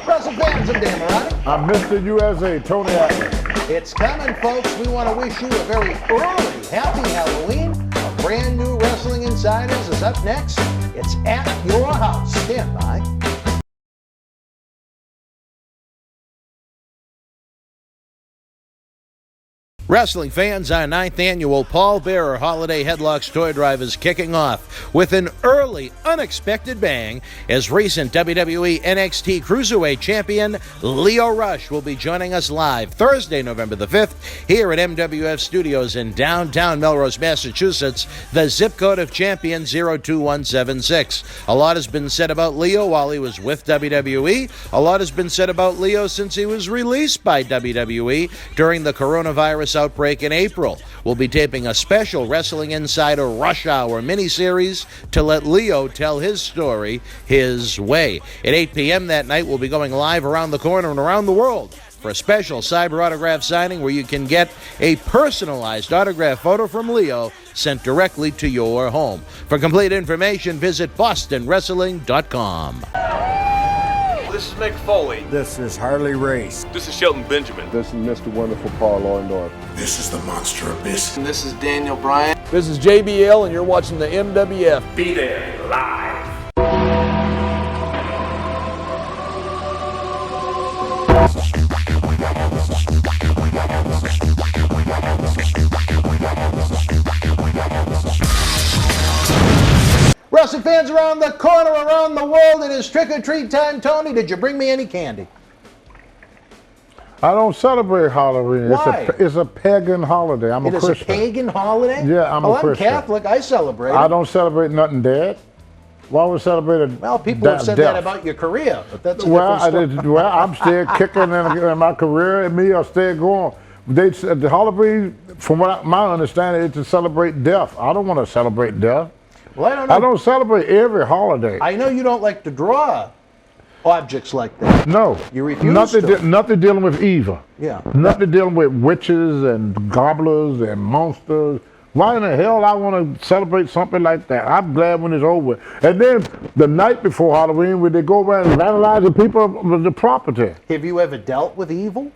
Wrestle fans, I'm Dan Marty. I'm Mr. USA, Tony Atlas. It's coming, folks. We want to wish you a very early happy Halloween. A brand new Wrestling Insiders is up next. It's at your house. Stand by. Wrestling fans, our 9th annual Paul Bearer Holiday Headlocks Toy Drive is kicking off with an early, unexpected bang as recent WWE NXT Cruiserweight Champion Lio Rush will be joining us live Thursday, November the 5th, here at MWF Studios in downtown Melrose, Massachusetts, the zip code of champion 02176. A lot has been said about Lio while he was with WWE. A lot has been said about Lio since he was released by WWE during the coronavirus outbreak in April. We'll be taping a special Wrestling Insider Rush Hour miniseries to let Lio tell his story his way. At 8 p.m. that night, we'll be going live around the corner and around the world for a special cyber autograph signing where you can get a personalized autograph photo from Lio sent directly to your home. For complete information, visit bostonwrestling.com. This is Mick Foley. This is Harley Race. This is Shelton Benjamin. This is Mr. Wonderful Paul Orndorff. This is the Monster Abyss. And this is Daniel Bryan. This is JBL, and you're watching the MWF. Be there live. Wrestling fans around the corner, around the world, it is trick-or-treat time. Tony, did you bring me any candy? I don't celebrate Halloween. Why? It's a pagan holiday. I'm a Christian. It is a pagan holiday? Yeah, I'm a Christian. I'm Catholic. I celebrate it. I don't celebrate nothing dead. Why would celebrate a Well, people have said death? that about your career, but that's a different story. Well, I'm still kicking in my career, and me are still going. They said the Halloween, from what my understanding, is to celebrate death. I don't want to celebrate death. Well, I don't know. I don't celebrate every holiday. I know you don't like to draw objects like that. No. You refuse to. Nothing dealing with evil. Yeah. Nothing dealing with witches and gobblers and monsters. Why in the hell I want to celebrate something like that? I'm glad when it's over. And then the night before Halloween, when they go around and vandalize the people with the property. Have you ever dealt with evil?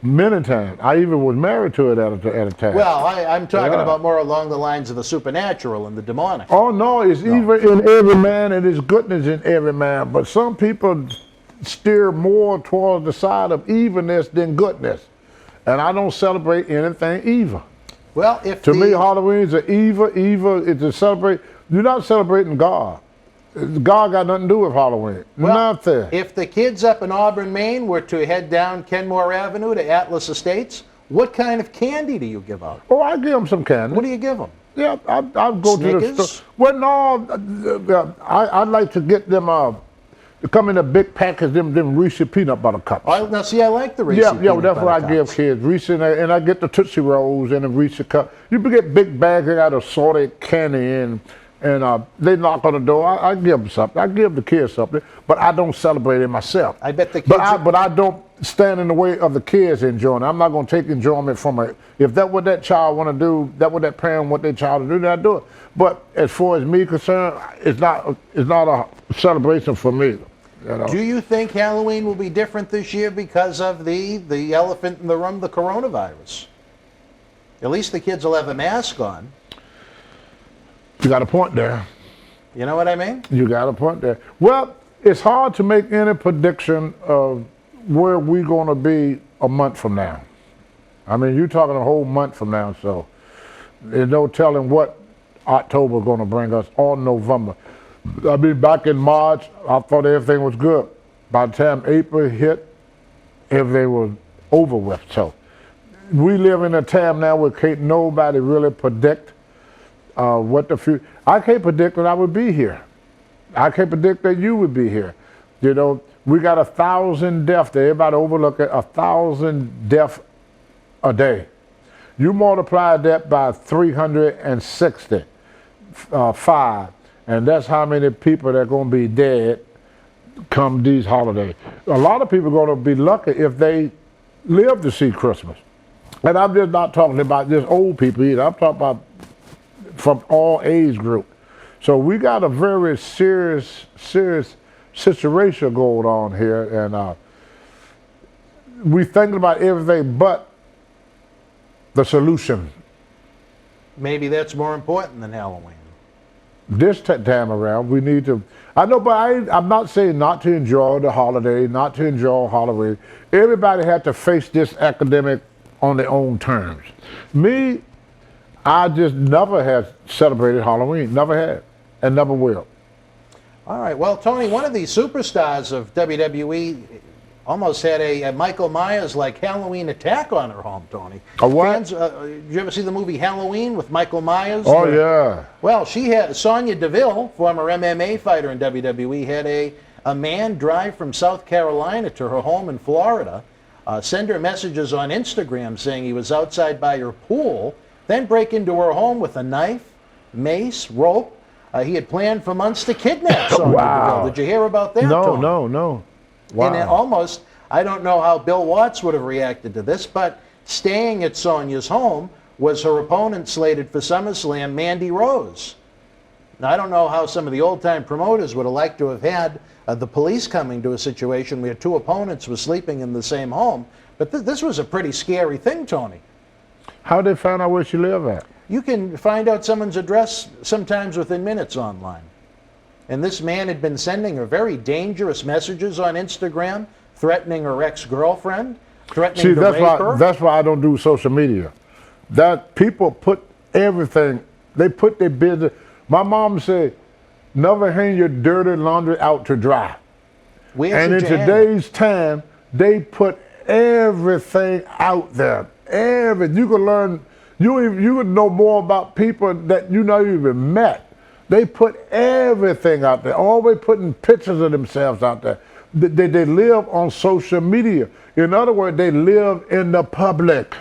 Many times. I even was married to it at a time. Well, I'm talking about more along the lines of the supernatural and the demonic. Oh, no, it's evil in every man and there's goodness in every man. But some people steer more towards the side of evilness than goodness. And I don't celebrate anything evil. Well, to me, Halloween is evil is to celebrate. You're not celebrating God. God got nothing to do with Halloween. Well, nothing. If the kids up in Auburn, Maine were to head down Kenmore Avenue to Atlas Estates, what kind of candy do you give out? Oh, I give them some candy. What do you give them? Yeah, I'll go Snickers? to the store. Well, no, I'd like to get them to come in a big package, them Reese's peanut butter cups. Now, see, I like the Reese's peanut that's butter what I cups. give kids. Reese's, and I get the Tootsie Rolls and the Reese's cup. You can get big bags that got assorted candy and they knock on the door. I give them something. I give the kids something, but I don't celebrate it myself. I bet the kids. But I don't stand in the way of the kids enjoying it. I'm not going to take enjoyment from it. If that's what that child want to do, that what that parent want their child to do, then I do it. But as far as me concerned, it's not a celebration for me. You know? Do you think Halloween will be different this year because of the elephant in the room, the coronavirus? At least the kids will have a mask on. You got a point there. You know what I mean? You got a point there. Well, it's hard to make any prediction of where we're going to be a month from now. I mean, you're talking a whole month from now, so there's no telling what October is going to bring us, or November. I mean, back in March, I thought everything was good. By the time April hit, everything was over with. So we live in a time now where can't nobody really predict what the future. I can't predict that I would be here. I can't predict that you would be here. You know, we got 1,000 deaths there. Everybody overlook it, 1,000 deaths a day. You multiply that by 365, and that's how many people that are going to be dead come these holidays. A lot of people are going to be lucky if they live to see Christmas. And I'm just not talking about just old people either. I'm talking about from all age group. So we got a very serious situation going on here, and we thinking about everything but the solution. Maybe that's more important than Halloween. This time around, we need to. I know, but I'm not saying not to enjoy the holiday, not to enjoy Halloween. Everybody had to face this epidemic on their own terms. Me, I just never have celebrated Halloween, never have, and never will. All right. Well, Tony, one of the superstars of WWE almost had a Michael Myers-like Halloween attack on her home, Tony. A what? Fans, did you ever see the movie Halloween with Michael Myers? Oh, yeah. Well, she had Sonya Deville, former MMA fighter in WWE, had a man drive from South Carolina to her home in Florida, send her messages on Instagram saying he was outside by her pool, then break into her home with a knife, mace, rope. He had planned for months to kidnap Sonya Deville. Did you hear about that, Tony? No. Wow. And almost, I don't know how Bill Watts would have reacted to this, but staying at Sonya's home was her opponent slated for SummerSlam, Mandy Rose. Now, I don't know how some of the old-time promoters would have liked to have had the police coming to a situation where two opponents were sleeping in the same home, but this was a pretty scary thing, Tony. How did they find out where she lived at? You can find out someone's address sometimes within minutes online. And this man had been sending her very dangerous messages on Instagram, threatening her ex-girlfriend, threatening to rape her. That's why I don't do social media. That people put everything, they put their business. My mom said, never hang your dirty laundry out to dry. And in today's time, they put everything out there. You can learn, you would know more about people that you never even met. They put everything out there, always putting pictures of themselves out there. They live on social media. In other words, they live in the public.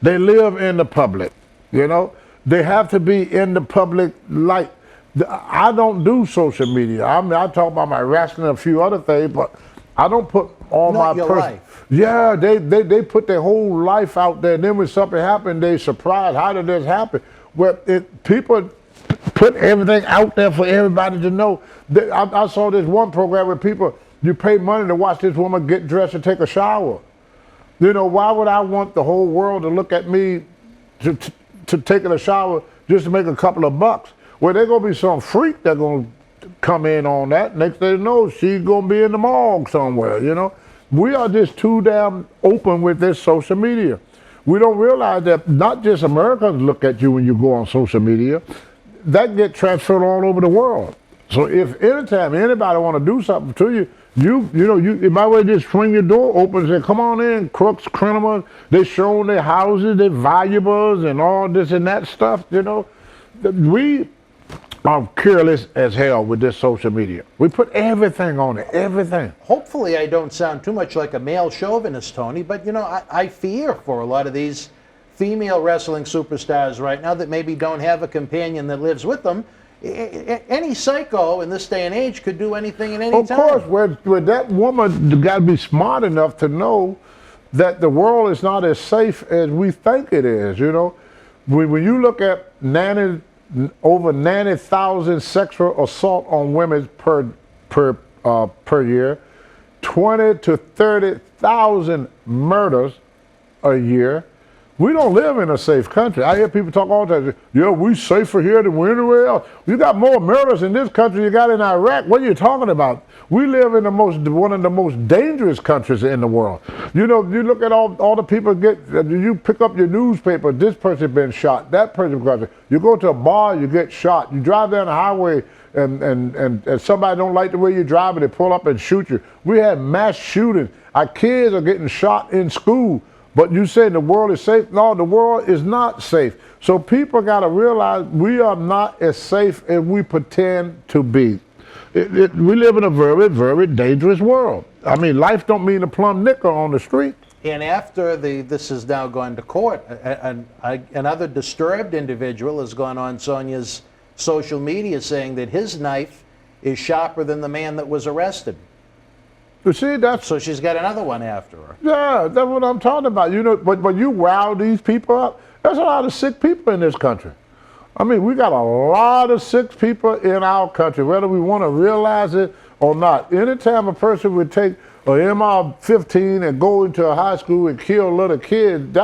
They live in the public, you know? They have to be in the public light. I don't do social media. I mean, I talk about my wrestling and a few other things, but I don't put all my life. Yeah, they put their whole life out there, and then when something happened, they surprised. How did this happen? Well, people put everything out there for everybody to know. I saw this one program where people, you pay money to watch this woman get dressed and take a shower. You know, why would I want the whole world to look at me to taking a shower just to make a couple of bucks? Well, there's going to be some freak that's going to come in on that. Next thing you know, she's going to be in the morgue somewhere, you know. We are just too damn open with this social media. We don't realize that not just Americans look at you when you go on social media. That get transferred all over the world. So if anytime anybody want to do something to you, you might well just swing your door open and say, come on in, crooks, criminals. They showing their houses, their valuables, and all this and that stuff, you know. We are careless as hell with this social media. We put everything on it, everything. Hopefully I don't sound too much like a male chauvinist, Tony, but, you know, I fear for a lot of these female wrestling superstars right now that maybe don't have a companion that lives with them. Any psycho in this day and age could do anything at any time. Of course, where that woman got to be smart enough to know that the world is not as safe as we think it is, you know. When you look at over 90,000 sexual assault on women per year, 20 to 30,000 murders a year. We don't live in a safe country. I hear people talk all the time, yeah, we safer here than anywhere else. You got more murders in this country you got in Iraq. What are you talking about? We live in one of the most dangerous countries in the world. You know, you look at all the people you pick up your newspaper, this person been shot, that person got shot. You go to a bar, you get shot. You drive down the highway and somebody don't like the way you drive and they pull up and shoot you. We have mass shootings. Our kids are getting shot in school. But you say the world is safe? No, the world is not safe. So people got to realize we are not as safe as we pretend to be. We live in a very, very dangerous world. I mean, life don't mean a plum nickel on the street. And after this has now gone to court, another disturbed individual has gone on Sonya's social media saying that his knife is sharper than the man that was arrested. You see, so she's got another one after her. Yeah, that's what I'm talking about. You know, but when you wow these people up, there's a lot of sick people in this country. I mean, we got a lot of sick people in our country, whether we want to realize it or not. Anytime a person would take an MR-15 and go into a high school and kill little kids,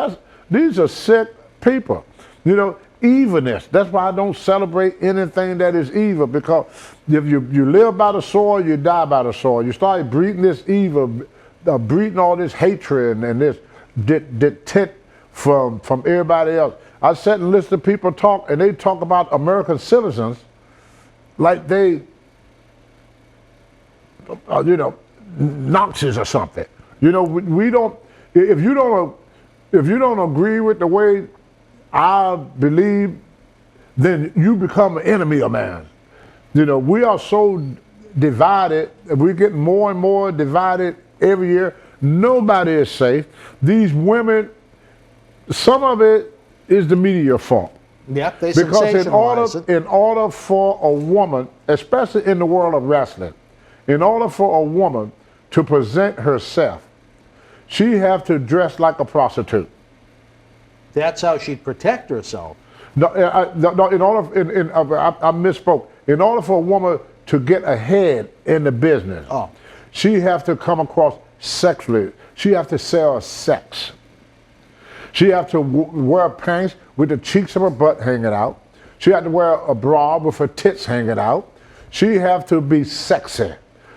these are sick people. You know, evilness. That's why I don't celebrate anything that is evil, because if you live by the sword, you die by the sword. You start breeding this evil, breeding all this hatred and this detest from everybody else. I sat and listened to people talk, and they talk about American citizens like they, you know, Nazis or something. You know, we don't. If you don't agree with the way I believe, then you become an enemy of man. You know, we are so divided. We're getting more and more divided every year. Nobody is safe. These women, some of it is the media fault. Yep, they because sensationalize it. in order for a woman, especially in the world of wrestling, in order for a woman to present herself, she have to dress like a prostitute. That's how she'd protect herself. No, I misspoke. In order for a woman to get ahead in the business, she have to come across sexually. She have to sell sex. She have to wear pants with the cheeks of her butt hanging out. She have to wear a bra with her tits hanging out. She have to be sexy.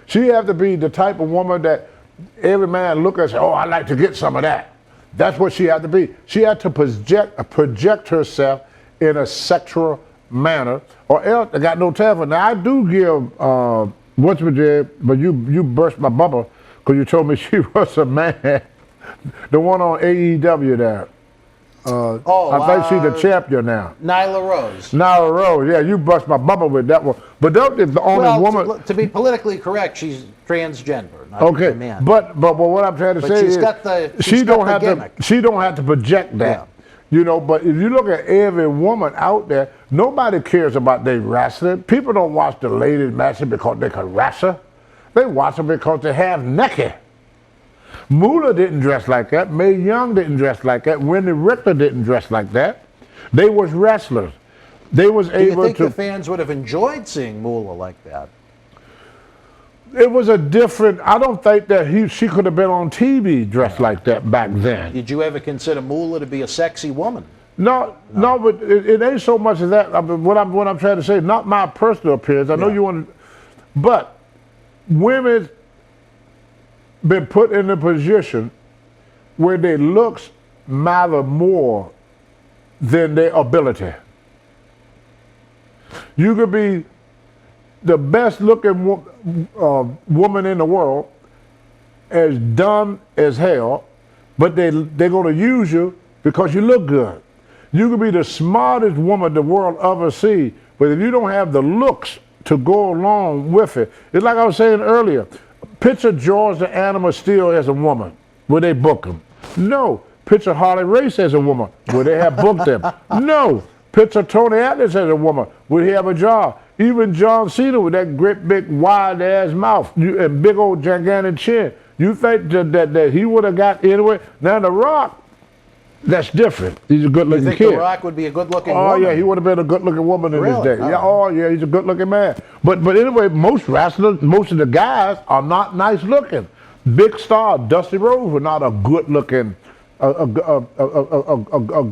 She have to be the type of woman that every man look at and say, oh, I'd like to get some of that. That's what she had to be. She had to project herself in a sexual manner, or else I got no time for it. Now I do give what's my did, but you burst my bubble because you told me she was a man. The one on AEW there. I think she's the champion now. Nyla Rose. Nyla Rose, yeah, you bust my bubble with that one. But that is the only woman. To be politically correct, she's transgender, not a man. But what I'm trying to say is she don't have to project that. Yeah. You know, but if you look at every woman out there, nobody cares about their wrestling. People don't watch the ladies matches because they can wrestle. They watch them because they have naked. Moolah didn't dress like that. Mae Young didn't dress like that. Wendy Richter didn't dress like that. They was wrestlers. They was able to. Do you think the fans would have enjoyed seeing Moolah like that? It was a different. I don't think that she could have been on TV dressed like that back then. Did you ever consider Moolah to be a sexy woman? No, but it ain't so much as that. I mean, what I'm trying to say, not my personal appearance. I know you want to, but women been put in a position where their looks matter more than their ability. You could be the best looking woman in the world, as dumb as hell, but they're going to use you because you look good. You could be the smartest woman the world ever see, but if you don't have the looks to go along with it, it's like I was saying earlier. Picture George the Animal Steel as a woman. Would they book him? No. Picture Harley Race as a woman. Would they have booked him? No. Picture Tony Atlas as a woman. Would he have a job? Even John Cena with that great big wide ass mouth and big old gigantic chin. You think that he would have got anywhere? Now The Rock, that's different. He's a good-looking kid. You think The Rock would be a good-looking woman? Oh, yeah, he would have been a good-looking woman in his day. Yeah, oh, yeah, he's a good-looking man. But anyway, most wrestlers, most of the guys are not nice-looking. Big star Dusty Rhodes was not a good-looking, a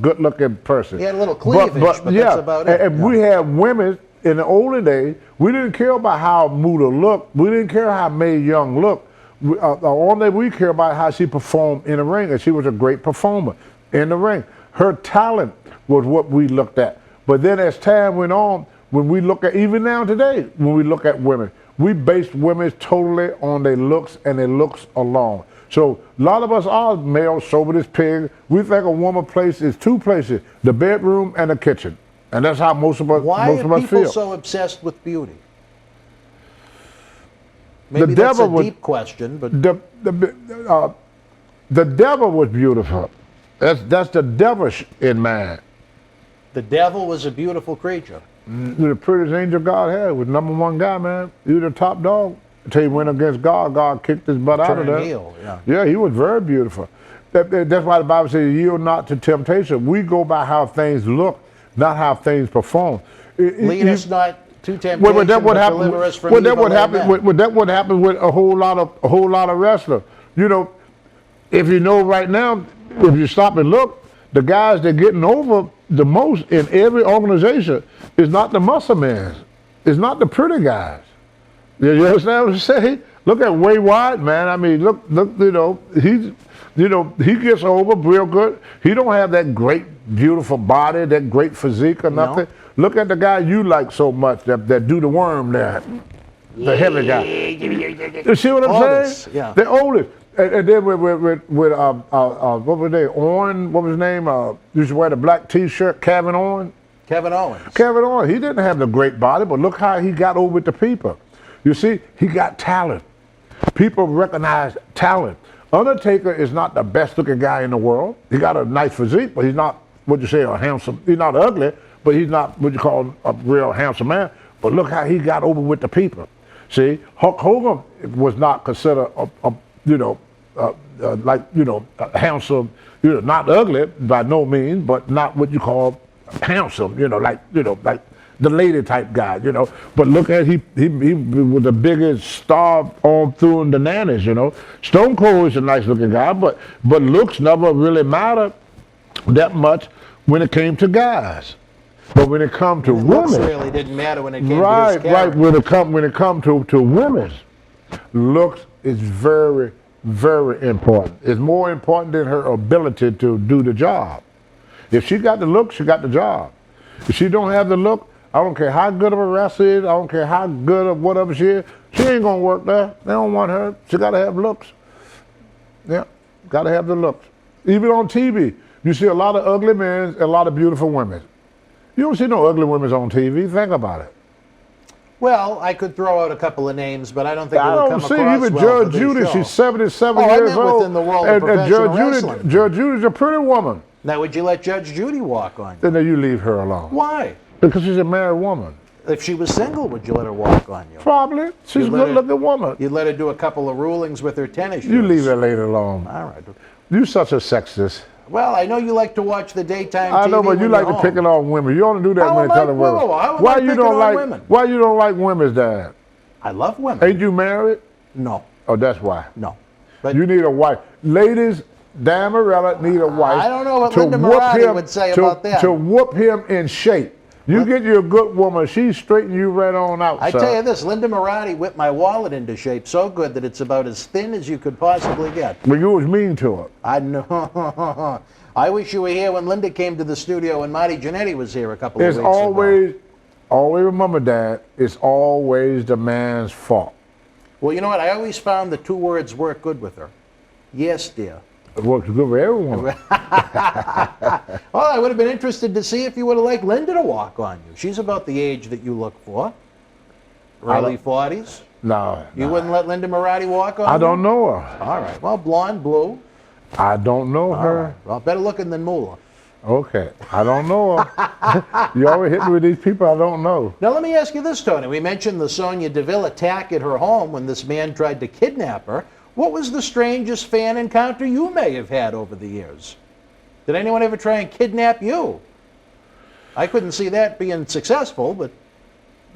good-looking person. He had a little cleavage, but that's about it. And we had women in the older days. We didn't care about how Moolah looked. We didn't care how Mae Young looked. Only we care about how she performed in the ring, and she was a great performer in the ring. Her talent was what we looked at. But then as time went on, when we look at, even now today, when we look at women, we base women totally on their looks and their looks alone. So a lot of us are male chauvinist pig. We think a woman place is two places, the bedroom and the kitchen. And that's how most of us feel. Why are people so obsessed with beauty? Maybe that's a deep question, but the devil was beautiful. That's the devilish in man. The devil was a beautiful creature. The prettiest angel God had was #1 guy, man. He was the top dog. Until he went against God, God kicked his butt out of there. Yeah, he was very beautiful. That's why the Bible says, yield not to temptation. We go by how things look, not how things perform. Lead us not Two temptations Well, that what that happened. deliver us from Well, that evil what happened. amen. Well, that what happened with a whole lot of wrestlers. You know, if you know right now, if you stop and look, the guys that getting over the most in every organization is not the muscle men. It's not the pretty guys. You understand what I'm saying? Look at Way Wide, man. I mean, look. He gets over real good. He don't have that great, beautiful body, that great physique or nothing. No. Look at the guy you like so much that do the worm there, the heavy guy. You see what I'm saying? Yeah. The oldest. And then with what was they? What was his name? Used to wear the black T-shirt, Kevin Owens. Kevin Owens. Kevin Owens. He didn't have the great body, but look how he got over with the people. You see, he got talent. People recognize talent. Undertaker is not the best looking guy in the world. He got a nice physique, but he's not what you say a handsome. He's not ugly, but he's not what you call a real handsome man. But look how he got over with the people. See, Hulk Hogan was not considered handsome. Not ugly by no means, but not what you call handsome. Like the lady type guy, But look at he was the biggest star all through in the nannies, Stone Cold is a nice looking guy, but looks never really mattered that much when it came to guys. But when it come to women, looks really didn't matter when it came to his character. Right. When it come to women, looks is very, very important. It's more important than her ability to do the job. If she got the look, she got the job. If she don't have the look, I don't care how good of a wrestler is, I don't care how good of whatever she is, she ain't gonna work there. They don't want her. She gotta have looks. Yeah, gotta have the looks. Even on TV, you see a lot of ugly men and a lot of beautiful women. You don't see no ugly women on TV. Think about it. Well, I could throw out a couple of names, but I don't think it would come across well. I don't see even Judge Judy. She's 77 years old. Within the world of professional wrestling. Judge Judy's a pretty woman. Now, would you let Judge Judy walk on you? Then you leave her alone. Why? Because she's a married woman. If she was single, would you let her walk on you? Probably. She's a good-looking woman. You'd let her do a couple of rulings with her tennis shoes. You leave that lady alone. All right. You're such a sexist. Well, I know you like to watch the daytime TV. I know, but you like to pick it on women. You only do that when you're telling women. Why you don't like women's dad? I love women. Ain't you married? No. Oh, that's why. No. But you need a wife. Ladies, Dan Morella need a wife. I don't know what Linda Moratti would say about that. To whoop him in shape. You get you a good woman, she straighten you right on out. I tell you this, Linda Moratti whipped my wallet into shape so good that it's about as thin as you could possibly get. Well, you was mean to her. I know. I wish you were here when Linda came to the studio and Marty Jannetty was here a couple of weeks ago. Always remember, Dad, it's always the man's fault. Well, you know what? I always found the two words work good with her. Yes, dear. It works good for everyone. Well, I would have been interested to see if you would have liked Linda to walk on you. She's about the age that you look for. Early 40s. No. You wouldn't let Linda Moratti walk on you? I don't know her. All right. Well, blonde, blue. I don't know her. Right. Well, better looking than Moolah. Okay. I don't know her. You always hit me with these people I don't know. Now, let me ask you this, Tony. We mentioned the Sonya Deville attack at her home when this man tried to kidnap her. What was the strangest fan encounter you may have had over the years? Did anyone ever try and kidnap you? I couldn't see that being successful, but...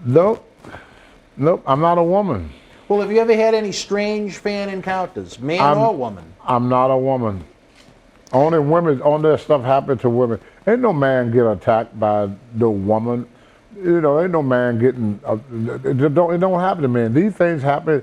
Nope, I'm not a woman. Well, have you ever had any strange fan encounters, man or woman? I'm not a woman. Only women, all that stuff happen to women. Ain't no man get attacked by no woman. Ain't no man getting... it don't happen to men. These things happen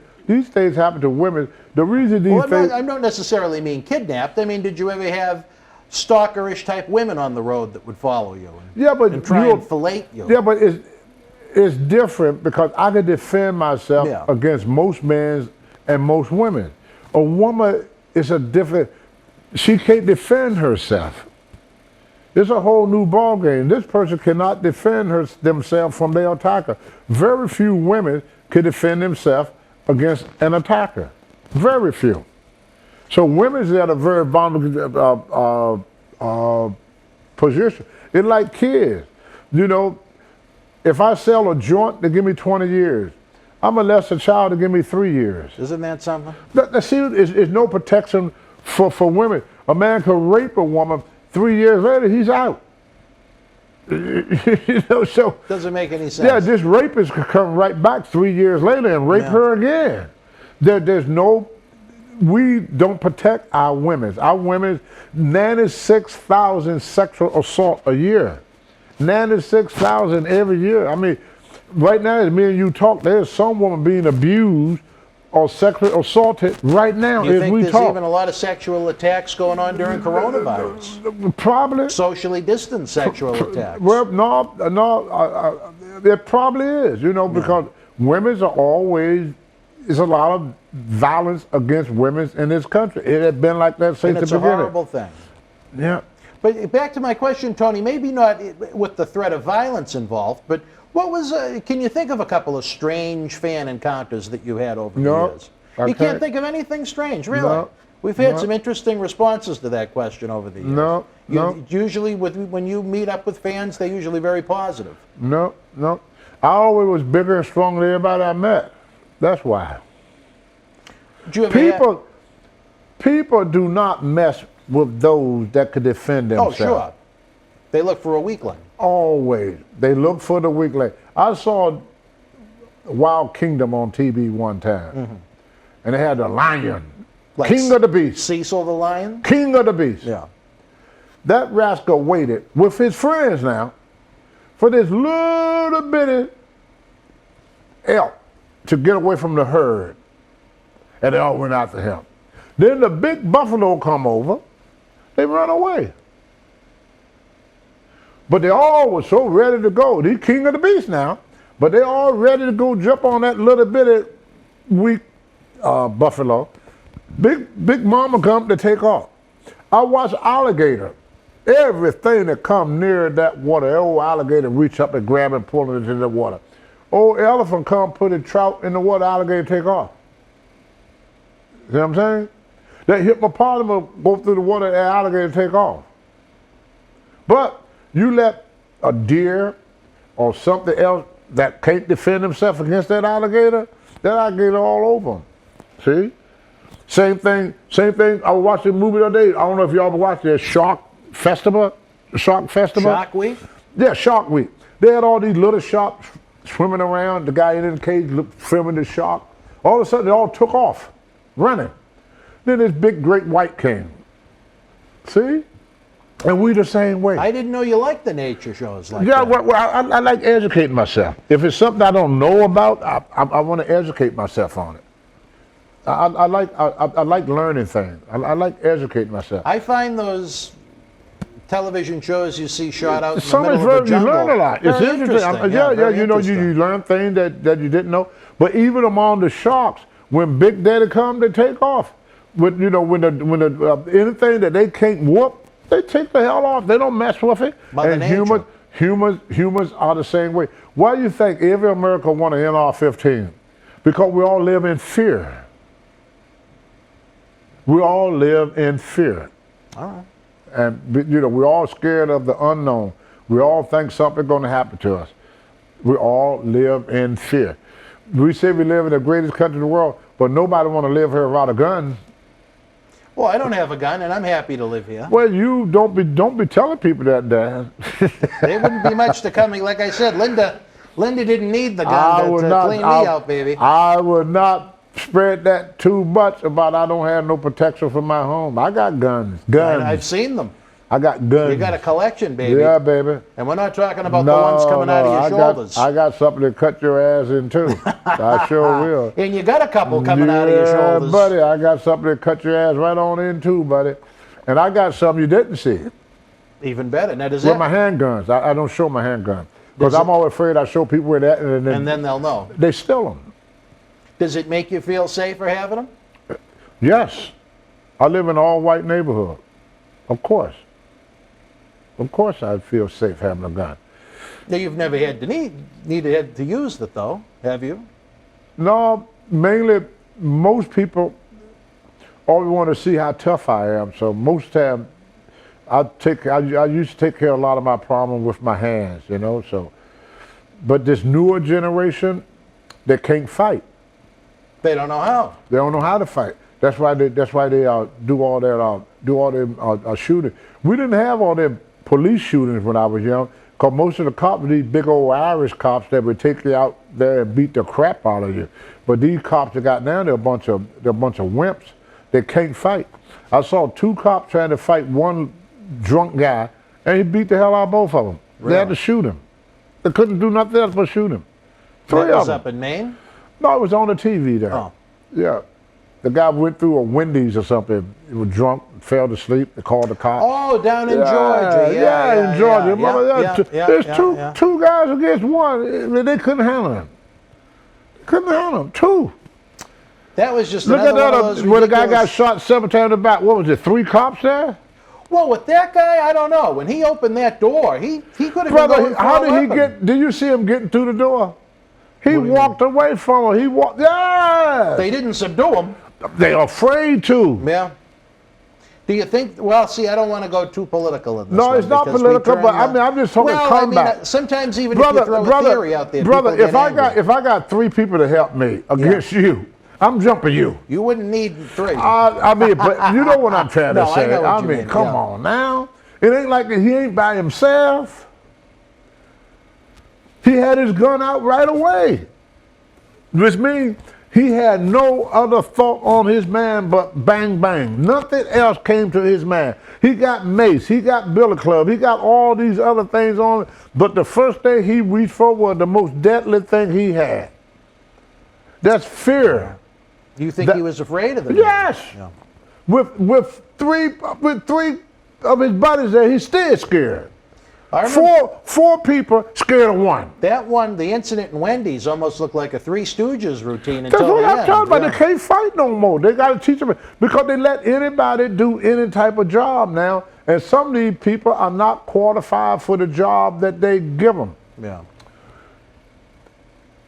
to women. The reason these things... I don't necessarily mean kidnapped. I mean, did you ever have stalkerish type women on the road that would follow you and try and fillet you? Yeah, but it's different because I can defend myself against most men and most women. A woman is a different... She can't defend herself. It's a whole new ball game. This person cannot defend themselves from their attacker. Very few women can defend themselves against an attacker. Very few. So women's at a very vulnerable position. It's like kids. If I sell a joint, they give me 20 years. I'm going to molest a child to give me 3 years. Isn't that something? See, it's no protection for women. A man could rape a woman, 3 years later, he's out. You know, so Doesn't make any sense. yeah, this rapist could come right back 3 years later and rape her again. There's no, we don't protect our women. Our women, 96,000 sexual assault a year. 96,000 every year. I mean, right now, as me and you talk, there's some woman being abused or sexually assaulted right now You as think we there's talk. even a lot of sexual attacks going on during coronavirus? Probably. Socially distanced sexual attacks. Well, no, it probably is, you know, because women's are always, there's a lot of violence against women in this country. It had been like that since And the it's a beginning. horrible thing. Yeah. But back to my question, Tony, maybe not with the threat of violence involved, but what was, can you think of a couple of strange fan encounters that you had over the years? You can't think of anything strange, really? No. We've had some interesting responses to that question over the years. No. Usually when you meet up with fans, they're usually very positive. No. I always was bigger and stronger than everybody I met. That's why. Did you ever People do not mess with those that could defend Oh, themselves. sure. They look for a weakling. Always. They look for the weakling. I saw Wild Kingdom on TV one time, and they had a lion, Like king of the beast, Cecil the lion? king of the beast. Yeah. That rascal waited with his friends now for this little bitty elk to get away from the herd, and they all went after him. Then the big buffalo come over, they run away. But they all were so ready to go. He's king of the beast now, but they all ready to go jump on that little bitty weak buffalo. Big mama come to take off. I watched alligator. Everything that come near that water, that old alligator reach up and grab and pull it into the water. Old elephant come put a trout in the water, alligator take off. See what I'm saying? That hippopotamus go through the water, and alligator take off. But you let a deer or something else that can't defend himself against that alligator all over him. See? Same thing. I was watching a movie the other day. I don't know if y'all ever watched the Shark Festival. Shark Week? Yeah, Shark Week. They had all these little sharks swimming around. The guy in the cage filming the shark. All of a sudden, they all took off, running. Then this big great white came. See? And we the same way. I didn't know you liked the nature shows like Yeah, that. well, I like educating myself. If it's something I don't know about, I want to educate myself on it. I like learning things. I like educating myself. I find those television shows you see shot out in the Some middle is of the very, you jungle. learn a lot. It's Very interesting. Yeah, very you know, you interesting. learn things that you didn't know. But even among the sharks, when Big Daddy come, they take off. When anything that they can't whoop, they take the hell off. They don't mess with it. Mother And Nature. humans are the same way. Why do you think every American want an NR-15? Because we all live in fear. We all live in fear. All right. And, you know, we're all scared of the unknown. We all think something's going to happen to us. We all live in fear. We say we live in the greatest country in the world, but nobody want to live here without a gun. Well, I don't have a gun, and I'm happy to live here. Well, you don't be telling people that, Dan. There wouldn't be much to coming. Like I said, Linda didn't need the gun to clean me out, baby. I would not spread that too much about I don't have no protection for my home. I got guns. And I've seen them. I got guns. You got a collection, baby. Yeah, baby. And we're not talking about the ones coming out of your shoulders. I got something to cut your ass in too. I sure will. And you got a couple coming out of your shoulders. Yeah, buddy, I got something to cut your ass right on in too, buddy. And I got something you didn't see. Even better. Now, does With that... my handguns. I don't show my handgun. Because I'm always afraid I show people where that and And then they'll know. they steal them. Does it make you feel safer having them? Yes. I live in an all-white neighborhood. Of course. Of course I'd feel safe having a gun. Now, you've never had to needed to use it, though, have you? No, mainly most people always want to see how tough I am. So most time I used to take care of a lot of my problems with my hands, you know. So, but this newer generation, they can't fight. They don't know how. They don't know how to fight. That's why they do all that shooting. We didn't have all them police shootings when I was young. Because most of the cops are these big old Irish cops that would take you out there and beat the crap out of you. But these cops that got down, they're a bunch of wimps. They can't fight. I saw 2 cops trying to fight one drunk guy, and he beat the hell out of both of them. Really? They had to shoot him. They couldn't do nothing else but shoot him. 3 that was of them. up in Maine? No, it was on the TV there. Oh. Yeah. The guy went through a Wendy's or something. He was drunk, fell to sleep. They called the cops. Oh, down in Georgia. Yeah, in Georgia. There's two guys against one. They couldn't handle him. Couldn't handle him. 2. That was just Look at another that, one of those where the guy got ridiculous- shot 7 times in the back. What was it, 3 cops there? Well, with that guy, I don't know. When he opened that door, he could have been Brother, going for how a did he weapon. get, did you see him getting through the door? He walked away from her. He walked, yeah. They didn't subdue him. They're afraid to. Yeah. Do you think? Well, see, I don't want to go too political in this. No, one it's not because we political, turn but I mean, I'm just talking comeback. Sometimes even if you throw a theory out there, brother, people if get I angry. got 3 people to help me against you, I'm jumping you. You wouldn't need 3. I mean, but you know what I'm trying to No, I say. know what you mean, mean, come yeah. on now. It ain't like he ain't by himself. He had his gun out right away. Which means he had no other thought on his man but bang, bang. Nothing else came to his man. He got mace, he got billy club, he got all these other things on it, but the first thing he reached for was the most deadly thing he had. That's fear. Do you think he was afraid of them? Yes. Yeah. With three of his buddies there, he's still scared. I remember Four people scared of one. that one, the incident in Wendy's, almost looked like a Three Stooges routine That's until what the I'm end. talking about. Yeah. They can't fight no more. They got to teach them because they let anybody do any type of job now, and some of these people are not qualified for the job that they give them. Yeah.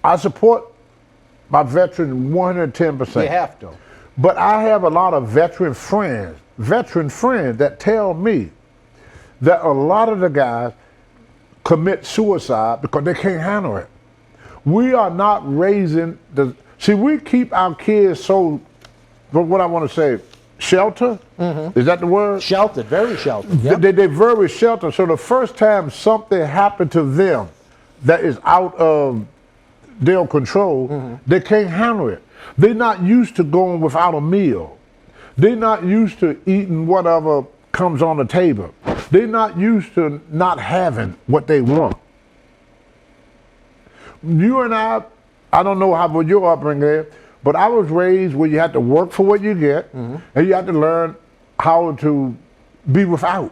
I support my veterans 110%. You have to. But I have a lot of veteran friends that tell me that a lot of the guys commit suicide because they can't handle it. We are not raising we keep our kids so, what I want to say, shelter? Mm-hmm. Is that the word? Sheltered, very sheltered. Yep. They're very sheltered. So the first time something happened to them that is out of their control, they can't handle it. They're not used to going without a meal. They're not used to eating whatever comes on the table. They're not used to not having what they want. You and I don't know how your upbringing is, but I was raised where you had to work for what you get, and you had to learn how to be without.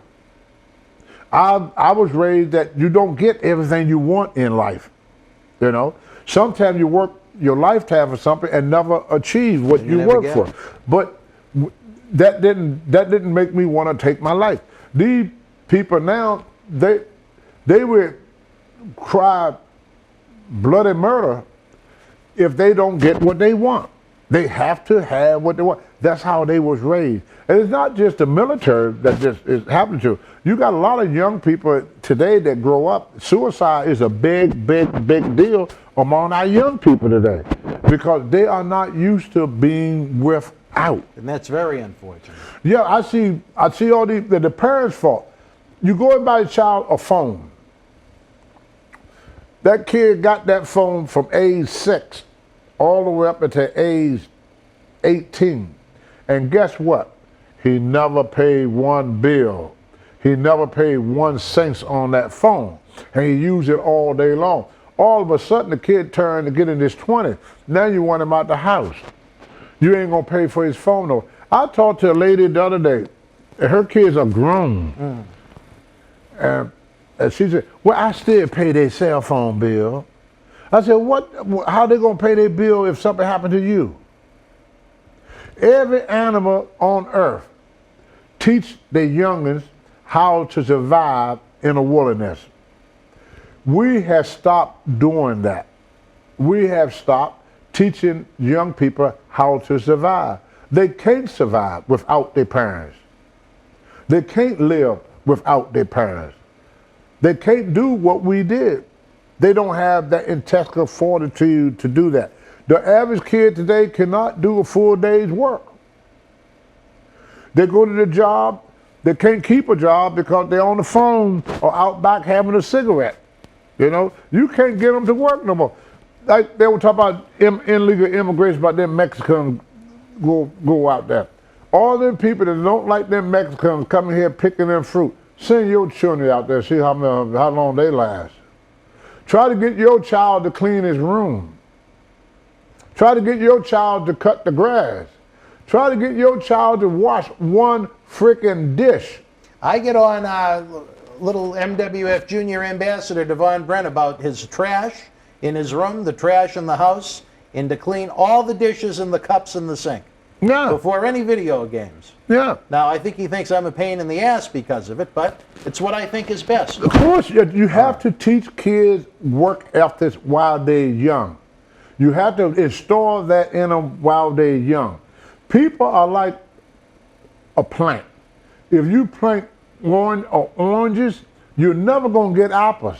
I was raised that you don't get everything you want in life. You know, sometimes you work your lifetime for something and never achieve what you work for. But that didn't make me want to take my life. These people now, they would cry bloody murder if they don't get what they want. They have to have what they want. That's how they was raised. And it's not just the military that this is happening to. You got a lot of young people today that grow up. Suicide is a big deal among our young people today because they are not used to being without. And that's very unfortunate. Yeah, I see all the parents' fault. You go and buy a child a phone. That kid got that phone from age 6 all the way up until age 18. And guess what? He never paid one bill. He never paid 1 cent on that phone. And he used it all day long. All of a sudden, the kid turned to get in his 20s. Now you want him out the house. You ain't gonna pay for his phone though. I talked to a lady the other day, and her kids are grown. And she said, well, I still pay their cell phone bill. I said, how they gonna pay their bill if something happened to you? Every animal on earth teach their youngins how to survive in a wilderness. We have stopped doing that. We have stopped teaching young people how to survive. They can't survive without their parents. They can't live without their parents. They can't do what we did. They don't have that intestinal fortitude to do that. The average kid today cannot do a full day's work. They go to the job, They can't keep a job because they're on the phone or out back having a cigarette. You know, you can't get them to work no more. Like they were talking about illegal immigration, about them Mexicans go out there. All them people that don't like them Mexicans coming here picking them fruit. Send your children out there, see how long they last. Try to get your child to clean his room. Try to get your child to cut the grass. Try to get your child to wash one freaking dish. I get on little MWF Junior Ambassador Devon Brent about his trash in his room, the trash in the house, and to clean all the dishes and the cups in the sink. Yeah. Before any video games. Yeah. Now, I think he thinks I'm a pain in the ass because of it, but it's what I think is best. Of course, you have to teach kids work ethics while they're young. You have to install that in them while they're young. People are like a plant. If you plant oranges, you're never going to get apples.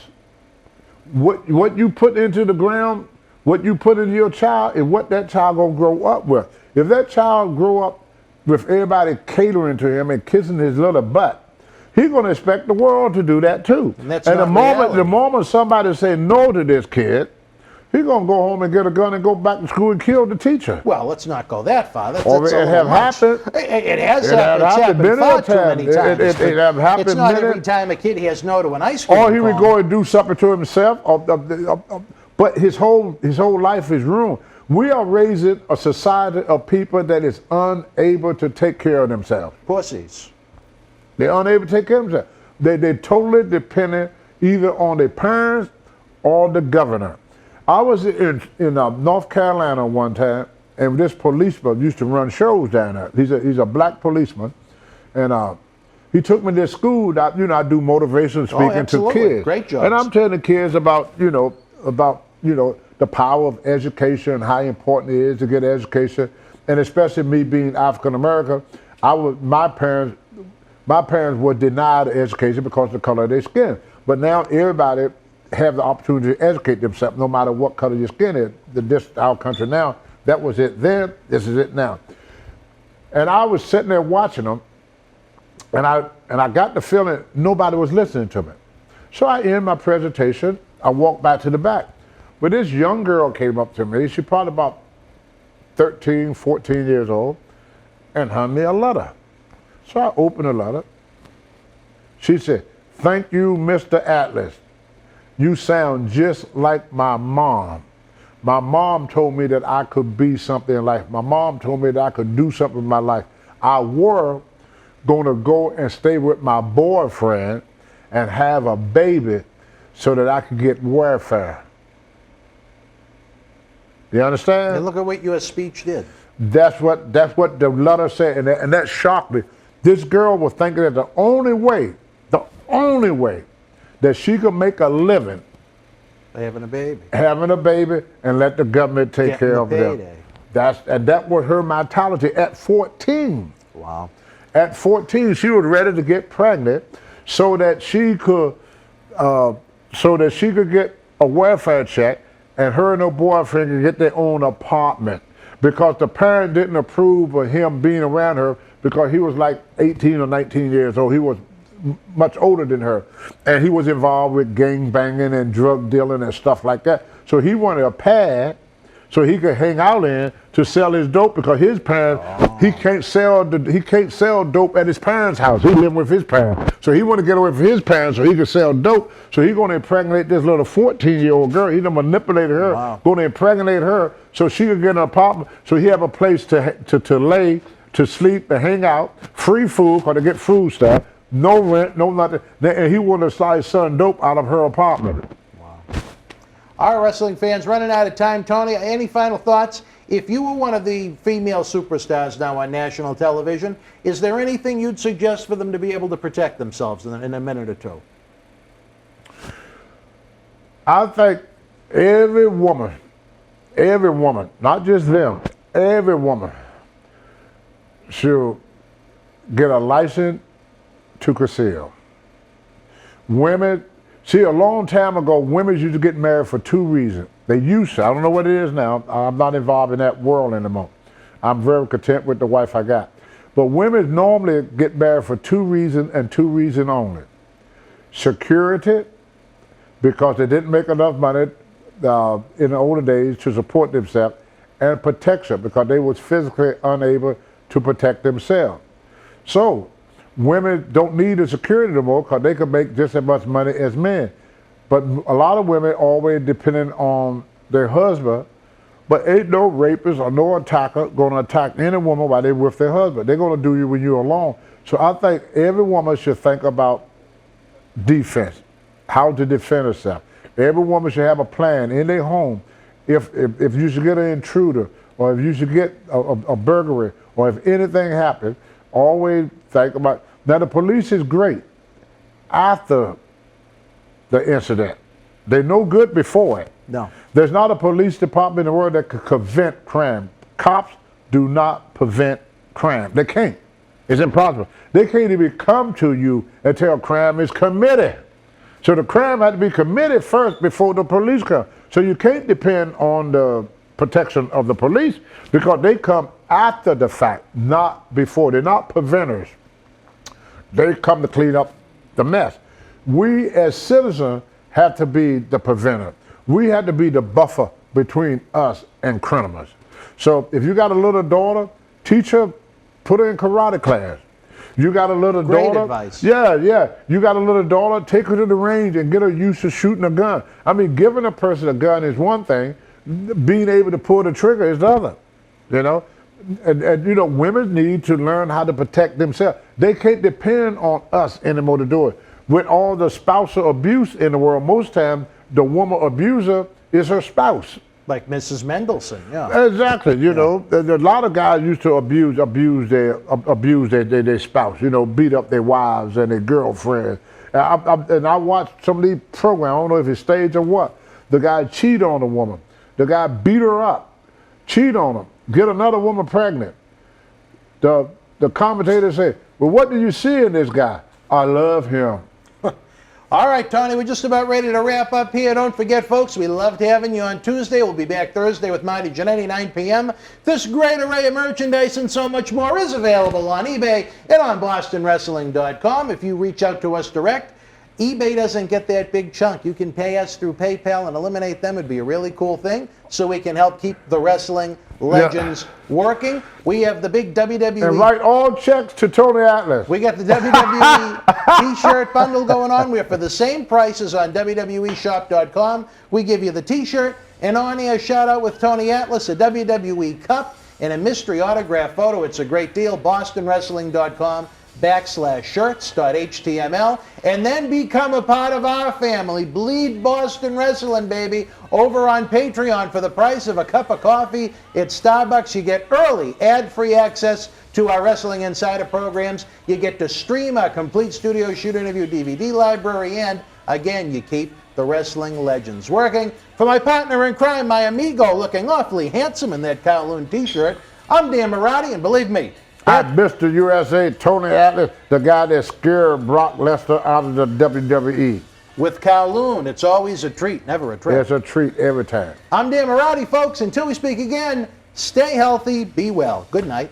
What you put into the ground, what you put into your child is what that child going to grow up with. If that child grow up with everybody catering to him and kissing his little butt, he's going to expect the world to do that too. And that's and not reality. the moment somebody say no to this kid, he's going to go home and get a gun and go back to school and kill the teacher. Well, let's not go that far. That's It a little have much. happened. It has It happened. have It's happened happened many far too times. many times. It have happened It's not many- every time a kid has no to an ice cream Or he would cone. go and do something to himself, but his whole life is ruined. We are raising a society of people that is unable to take care of themselves. Pussies. They're unable to take care of themselves. They're totally dependent either on their parents or the governor. I was in North Carolina one time, and this policeman used to run shows down there. He's a black policeman, and he took me to school. I do motivation speaking to absolutely. kids. Great jobs. And I'm telling the kids about the power of education and how important it is to get education, and especially me being African American, my parents were denied education because of the color of their skin. But now everybody have the opportunity to educate themselves, no matter what color your skin is. This our country now. That was it then. This is it now. And I was sitting there watching them, and I got the feeling nobody was listening to me. So I end my presentation. I walked back to the back. But this young girl came up to me. She probably about 13, 14 years old, and handed me a letter. So I opened the letter. She said, "Thank you, Mr. Atlas. You sound just like my mom. My mom told me that I could be something in life. My mom told me that I could do something in my life. I were going to go and stay with my boyfriend and have a baby so that I could get welfare." You understand? And look at what your speech did. That's what the letter said, and that shocked me. This girl was thinking that the only way that she could make a living Having a baby and let the government take Getting care the of them. payday. That was her mentality at 14. Wow. At 14, she was ready to get pregnant so that she could get a welfare check, and her and her boyfriend could get their own apartment, because the parent didn't approve of him being around her because he was like 18 or 19 years old. He was much older than her, and he was involved with gang banging and drug dealing and stuff like that. So he wanted a pad so he could hang out in to sell his dope, because his parents, he can't sell dope at his parents' house. He lived with his parents. So he wanted to get away from his parents so he could sell dope. So he's going to impregnate this little 14-year-old girl. He done manipulated her, going to impregnate her so she could get an apartment, so he have a place to lay, to sleep, to hang out, free food, because they get food stuff, no rent, no nothing. And he wanted to start selling dope out of her apartment. All right, wrestling fans, running out of time. Tony, any final thoughts? If you were one of the female superstars now on national television, is there anything you'd suggest for them to be able to protect themselves in a minute or two? I think every woman, not just them, every woman should get a license to conceal. Women, see, a long time ago, women used to get married for two reasons. They used to. I don't know what it is now. I'm not involved in that world anymore. I'm very content with the wife I got. But women normally get married for two reasons and two reasons only. Security, because they didn't make enough money in the older days to support themselves, and protection, because they was physically unable to protect themselves. So women don't need the security no more because they can make just as much money as men. But a lot of women always depending on their husband, but ain't no rapist or no attacker going to attack any woman while they're with their husband. They're going to do you when you're alone. So I think every woman should think about defense, how to defend herself. Every woman should have a plan in their home. If you should get an intruder, or if you should get a burglary, or if anything happens, always think about. Now the police is great after the incident. They're no good before it. No. There's not a police department in the world that could prevent crime. Cops do not prevent crime. They can't. It's impossible. They can't even come to you until crime is committed. So the crime had to be committed first before the police come. So you can't depend on the protection of the police because they come after the fact, not before. They're not preventers. They come to clean up the mess. We as citizens have to be the preventer. We have to be the buffer between us and criminals. So if you got a little daughter, teach her, put her in karate class. You got a little Great daughter. advice. Yeah. You got a little daughter, take her to the range and get her used to shooting a gun. I mean, giving a person a gun is one thing. Being able to pull the trigger is the other. You know? And you know, women need to learn how to protect themselves. They can't depend on us anymore to do it. With all the spousal abuse in the world, most times the woman abuser is her spouse. Like Mrs. Mendelssohn, yeah. Exactly. You know, a lot of guys used to abuse their spouse. You know, beat up their wives and their girlfriends. And I watched some of these programs. I don't know if it's staged or what. The guy cheat on a woman. The guy beat her up, cheat on her, get another woman pregnant. The commentator said, "Well, what do you see in this guy? I love him." All right, Tony, we're just about ready to wrap up here. Don't forget, folks, we loved having you on Tuesday. We'll be back Thursday with Marty Jannetty, 9 p.m. This great array of merchandise and so much more is available on eBay and on BostonWrestling.com. If you reach out to us direct, eBay doesn't get that big chunk. You can pay us through PayPal and eliminate them. It'd be a really cool thing so we can help keep the wrestling legends working. We have the big WWE. And write all checks to Tony Atlas. We got the WWE t-shirt bundle going on. We're for the same prices on WWEshop.com. We give you the t-shirt and on-air shout-out with Tony Atlas, a WWE Cup, and a mystery autograph photo. It's a great deal. BostonWrestling.com/shirts.html, and then become a part of our family. Bleed Boston Wrestling, baby, over on Patreon for the price of a cup of coffee at Starbucks. You get early ad-free access to our Wrestling Insider programs. You get to stream our complete studio shoot interview DVD library, and again, you keep the wrestling legends working. For my partner in crime, my amigo, looking awfully handsome in that Kowloon t-shirt, I'm Dan Marati, and believe me, I'm Mr. USA, Tony Atlas, the guy that scared Brock Lesnar out of the WWE. with Kowloon, it's always a treat, never a trick. It's a treat every time. I'm Dan Marati, folks. Until we speak again, stay healthy, be well. Good night.